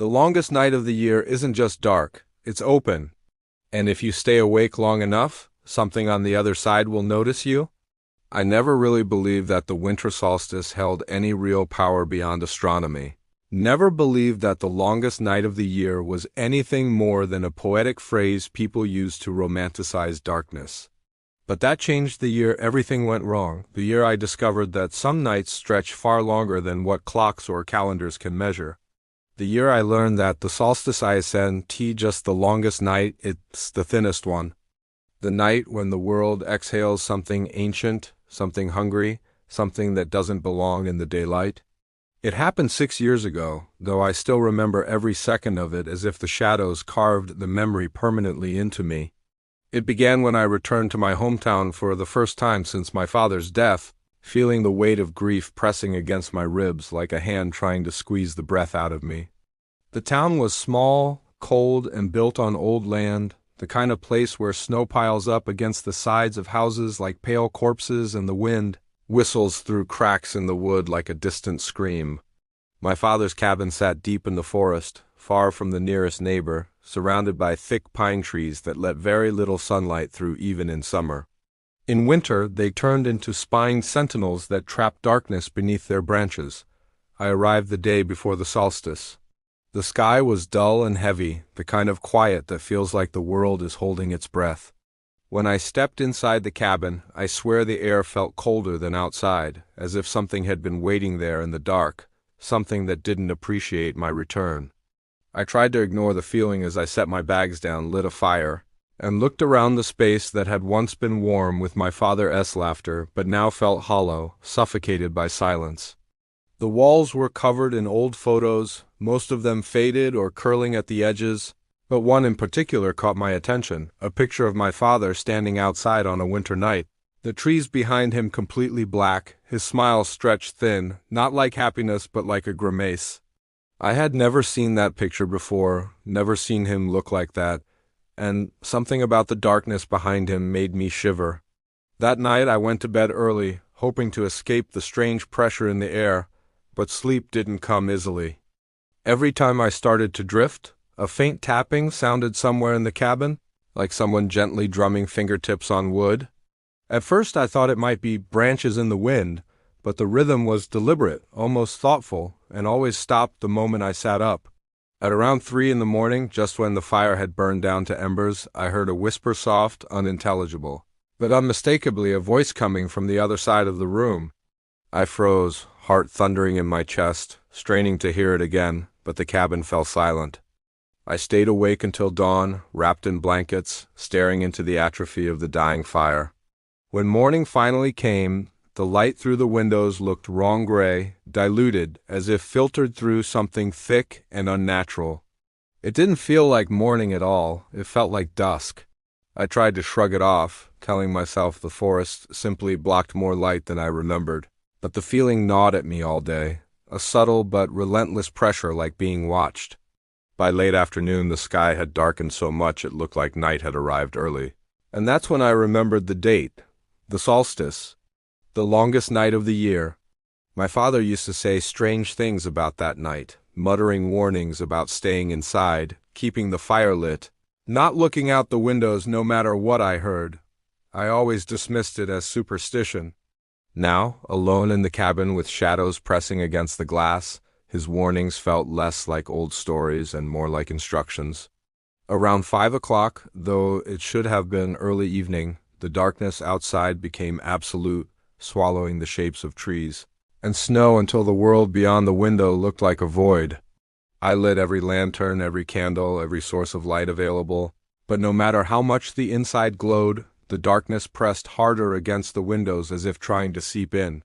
The longest night of the year isn't just dark, it's open. And if you stay awake long enough, something on the other side will notice you. I never really believed that the winter solstice held any real power beyond astronomy. Never believed that the longest night of the year was anything more than a poetic phrase people use to romanticize darkness. But that changed the year everything went wrong, the year I discovered that some nights stretch far longer than what clocks or calendars can measure. The year I learned that the solstice isn't just the longest night, it's the thinnest one. The night when the world exhales something ancient, something hungry, something that doesn't belong in the daylight. It happened 6 years ago, though I still remember every second of it as if the shadows carved the memory permanently into me. It began when I returned to my hometown for the first time since my father's death, feeling the weight of grief pressing against my ribs like a hand trying to squeeze the breath out of me. The town was small, cold, and built on old land, the kind of place where snow piles up against the sides of houses like pale corpses and the wind whistles through cracks in the wood like a distant scream. My father's cabin sat deep in the forest, far from the nearest neighbor, surrounded by thick pine trees that let very little sunlight through even in summer. In winter, they turned into spined sentinels that trapped darkness beneath their branches. I arrived the day before the solstice. The sky was dull and heavy, the kind of quiet that feels like the world is holding its breath. When I stepped inside the cabin, I swear the air felt colder than outside, as if something had been waiting there in the dark, something that didn't appreciate my return. I tried to ignore the feeling as I set my bags down, lit a fire, and looked around the space that had once been warm with my father's laughter, but now felt hollow, suffocated by silence. The walls were covered in old photos, most of them faded or curling at the edges, but one in particular caught my attention, a picture of my father standing outside on a winter night, the trees behind him completely black, his smile stretched thin, not like happiness but like a grimace. I had never seen that picture before, never seen him look like that, and something about the darkness behind him made me shiver. That night I went to bed early, hoping to escape the strange pressure in the air, but sleep didn't come easily. Every time I started to drift, a faint tapping sounded somewhere in the cabin, like someone gently drumming fingertips on wood. At first I thought it might be branches in the wind, but the rhythm was deliberate, almost thoughtful, and always stopped the moment I sat up. At around 3 in the morning, just when the fire had burned down to embers, I heard a whisper, soft, unintelligible, but unmistakably a voice coming from the other side of the room. I froze, heart thundering in my chest, straining to hear it again, but the cabin fell silent. I stayed awake until dawn, wrapped in blankets, staring into the atrophy of the dying fire. When morning finally came, the light through the windows looked wrong gray, diluted, as if filtered through something thick and unnatural. It didn't feel like morning at all, it felt like dusk. I tried to shrug it off, telling myself the forest simply blocked more light than I remembered. But the feeling gnawed at me all day, a subtle but relentless pressure like being watched. By late afternoon, the sky had darkened so much it looked like night had arrived early. And that's when I remembered the date, the solstice, the longest night of the year. My father used to say strange things about that night, muttering warnings about staying inside, keeping the fire lit, not looking out the windows no matter what I heard. I always dismissed it as superstition. Now, alone in the cabin with shadows pressing against the glass, his warnings felt less like old stories and more like instructions. Around 5 o'clock, though it should have been early evening, the darkness outside became absolute, swallowing the shapes of trees and snow until the world beyond the window looked like a void. I lit every lantern, every candle, every source of light available, but no matter how much the inside glowed, the darkness pressed harder against the windows as if trying to seep in.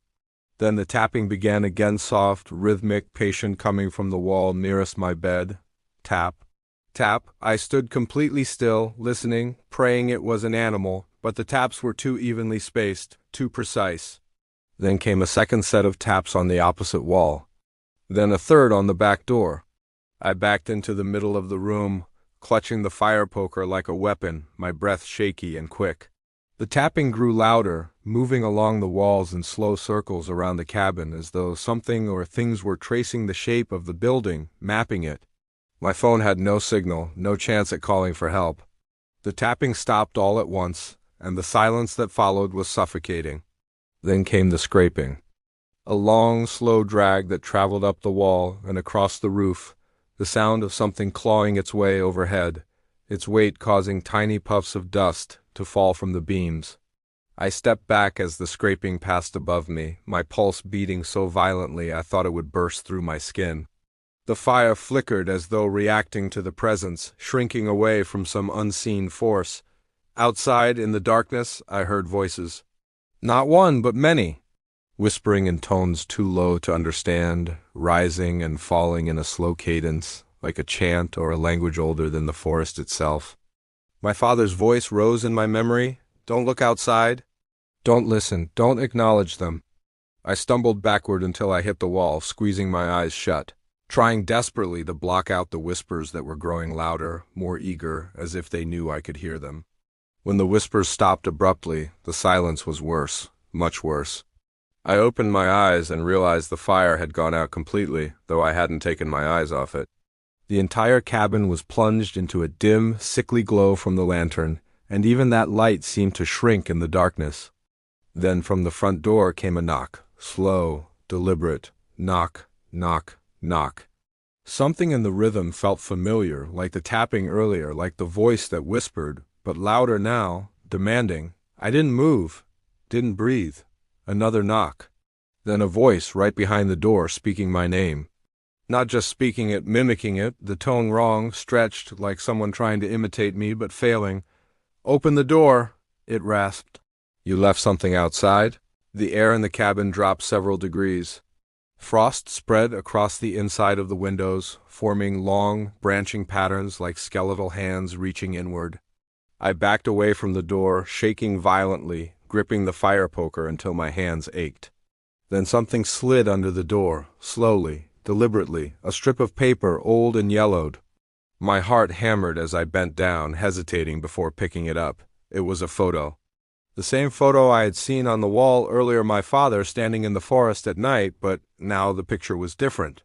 Then the tapping began again, soft, rhythmic, patient, coming from the wall nearest my bed. Tap. Tap. I stood completely still, listening, praying it was an animal, but the taps were too evenly spaced, too precise. Then came a second set of taps on the opposite wall. Then a third on the back door. I backed into the middle of the room, clutching the fire poker like a weapon, my breath shaky and quick. The tapping grew louder, moving along the walls in slow circles around the cabin as though something or things were tracing the shape of the building, mapping it. My phone had no signal, no chance at calling for help. The tapping stopped all at once, and the silence that followed was suffocating. Then came the scraping. A long, slow drag that traveled up the wall and across the roof, the sound of something clawing its way overhead, its weight causing tiny puffs of dust to fall from the beams. I stepped back as the scraping passed above me, my pulse beating so violently I thought it would burst through my skin. The fire flickered as though reacting to the presence, shrinking away from some unseen force. Outside, in the darkness, I heard voices. Not one, but many, whispering in tones too low to understand, rising and falling in a slow cadence, like a chant or a language older than the forest itself. My father's voice rose in my memory. Don't look outside. Don't listen. Don't acknowledge them. I stumbled backward until I hit the wall, squeezing my eyes shut, trying desperately to block out the whispers that were growing louder, more eager, as if they knew I could hear them. When the whispers stopped abruptly, the silence was worse, much worse. I opened my eyes and realized the fire had gone out completely, though I hadn't taken my eyes off it. The entire cabin was plunged into a dim, sickly glow from the lantern, and even that light seemed to shrink in the darkness. Then from the front door came a knock, slow, deliberate, knock, knock, knock. Something in the rhythm felt familiar, like the tapping earlier, like the voice that whispered, but louder now, demanding. I didn't move, didn't breathe. Another knock. Then a voice right behind the door speaking my name. Not just speaking it, mimicking it, the tone wrong, stretched, like someone trying to imitate me but failing. Open the door, it rasped. You left something outside? The air in the cabin dropped several degrees. Frost spread across the inside of the windows, forming long, branching patterns like skeletal hands reaching inward. I backed away from the door, shaking violently, gripping the fire poker until my hands ached. Then something slid under the door, slowly, deliberately, a strip of paper old and yellowed. My heart hammered as I bent down, hesitating before picking it up. It was a photo. The same photo I had seen on the wall earlier, my father standing in the forest at night, but now the picture was different.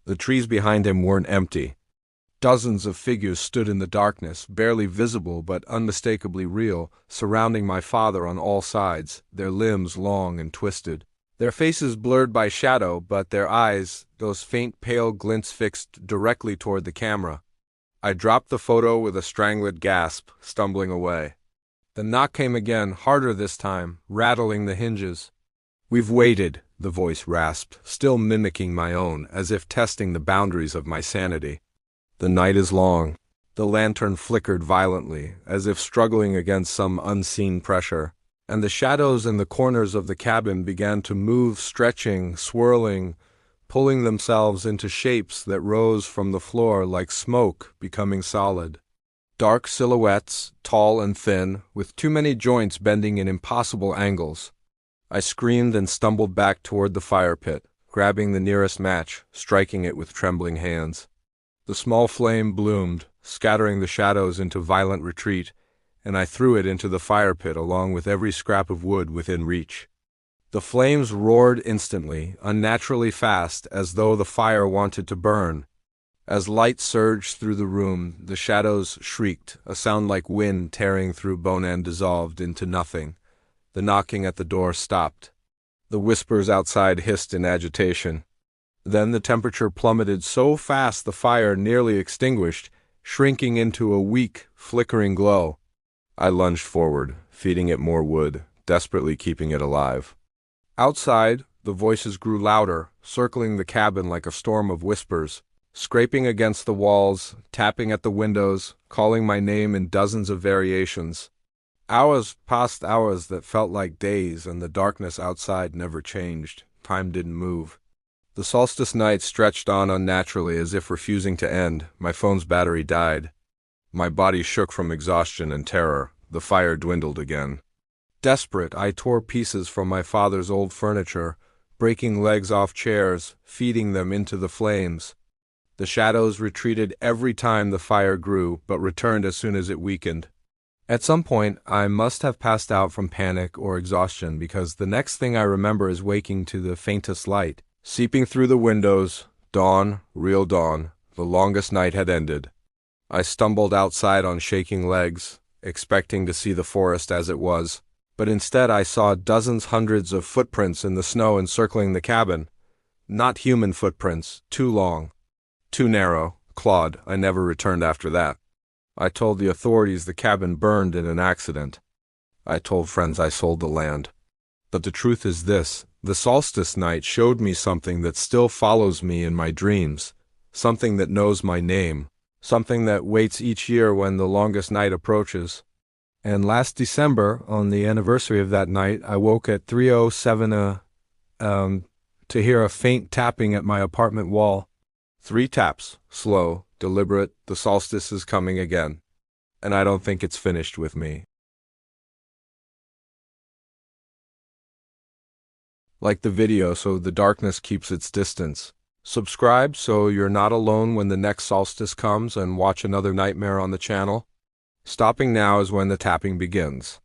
The trees behind him weren't empty. Dozens of figures stood in the darkness, barely visible but unmistakably real, surrounding my father on all sides, their limbs long and twisted. Their faces blurred by shadow, but their eyes, those faint pale glints fixed directly toward the camera. I dropped the photo with a strangled gasp, stumbling away. The knock came again, harder this time, rattling the hinges. We've waited, the voice rasped, still mimicking my own, as if testing the boundaries of my sanity. The night is long. The lantern flickered violently, as if struggling against some unseen pressure, and the shadows in the corners of the cabin began to move, stretching, swirling, pulling themselves into shapes that rose from the floor like smoke becoming solid. Dark silhouettes, tall and thin, with too many joints bending in impossible angles. I screamed and stumbled back toward the fire pit, grabbing the nearest match, striking it with trembling hands. The small flame bloomed, scattering the shadows into violent retreat, and I threw it into the fire pit along with every scrap of wood within reach. The flames roared instantly, unnaturally fast, as though the fire wanted to burn. As light surged through the room, the shadows shrieked, a sound like wind tearing through bone and dissolved into nothing. The knocking at the door stopped. The whispers outside hissed in agitation. Then the temperature plummeted so fast the fire nearly extinguished, shrinking into a weak, flickering glow. I lunged forward, feeding it more wood, desperately keeping it alive. Outside, the voices grew louder, circling the cabin like a storm of whispers, scraping against the walls, tapping at the windows, calling my name in dozens of variations. Hours passed hours that felt like days, and the darkness outside never changed. Time didn't move. The solstice night stretched on unnaturally as if refusing to end. My phone's battery died. My body shook from exhaustion and terror. The fire dwindled again. Desperate, I tore pieces from my father's old furniture, breaking legs off chairs, feeding them into the flames. The shadows retreated every time the fire grew, but returned as soon as it weakened. At some point, I must have passed out from panic or exhaustion, because the next thing I remember is waking to the faintest light, seeping through the windows, dawn, real dawn, The longest night had ended. I stumbled outside on shaking legs, expecting to see the forest as it was, but instead I saw dozens, hundreds of footprints in the snow encircling the cabin. Not human footprints, too long, too narrow, clawed. I never returned after that. I told the authorities the cabin burned in an accident. I told friends I sold the land. But the truth is this: the solstice night showed me something that still follows me in my dreams, something that knows my name, something that waits each year when the longest night approaches. And last December, on the anniversary of that night, I woke at 3:07 to hear a faint tapping at my apartment wall. 3 taps, slow, deliberate. The solstice is coming again. And I don't think it's finished with me. Like the video so the darkness keeps its distance. Subscribe so you're not alone when the next solstice comes, and watch another nightmare on the channel. Stopping now is when the tapping begins.